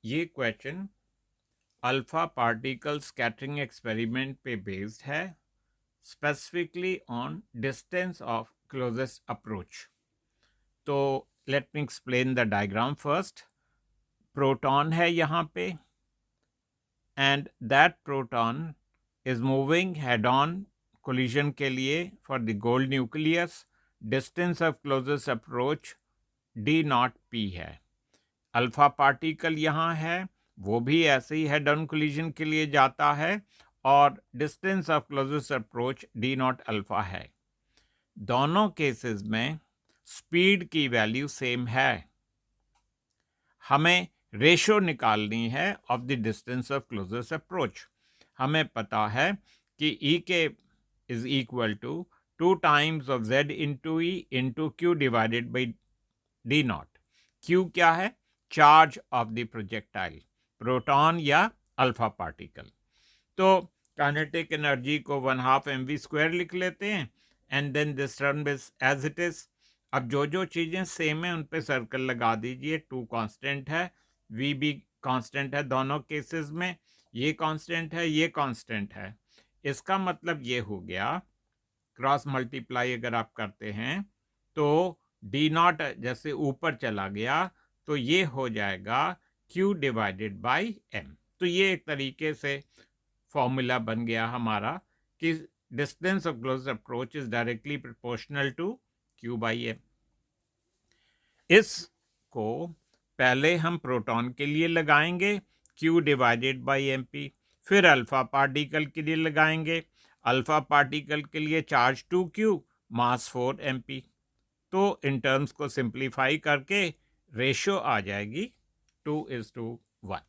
ये question alpha particle scattering experiment पे based है, specifically on distance of closest approach. तो let me explain the diagram first. Proton है यहाँ पे and that proton is moving head on collision के लिए for the gold nucleus. Distance of closest approach d naught p है। Alpha particle यहाँ है, वो भी ऐसे ही हेड ऑन कोलिजन के लिए जाता है और distance of closest approach d not alpha है। दोनों केसेस में स्पीड की वैल्यू सेम है। हमें रेशो निकालनी है of the distance of closest approach. हमें पता है कि E K is equal to 2 times of Z into E into Q divided by D naught. Q क्या है? Charge of the projectile, proton या अल्फा पार्टिकल। तो काइनेटिक एनर्जी को 1/2 mv² लिख लेते हैं and then this term is as it is. अब जो जो चीजें सेम है उन पे सर्कल लगा दीजिए। 2 कांस्टेंट है, v भी कांस्टेंट है दोनों केसेस में, ये कांस्टेंट है, ये कांस्टेंट है। इसका मतलब ये हो गया, क्रॉस मल्टीप्लाई अगर आप करते हैं तो डी नॉट जैसे ऊपर चला गया तो ये हो जाएगा Q डिवाइडेड बाई M। तो ये एक तरीके से फॉर्मूला बन गया हमारा कि distance of close approach is directly proportional to Q by M। इसको पहले हम प्रोटॉन के लिए लगाएंगे Q डिवाइडेड बाई MP, फिर अल्फा पार्टिकल के लिए लगाएंगे, अल्फा पार्टिकल के लिए चार्ज 2Q, मास 4 MP। तो इन टर्म्स को सिंप्लीफाई करके रेशियो आ जाएगी 2:1।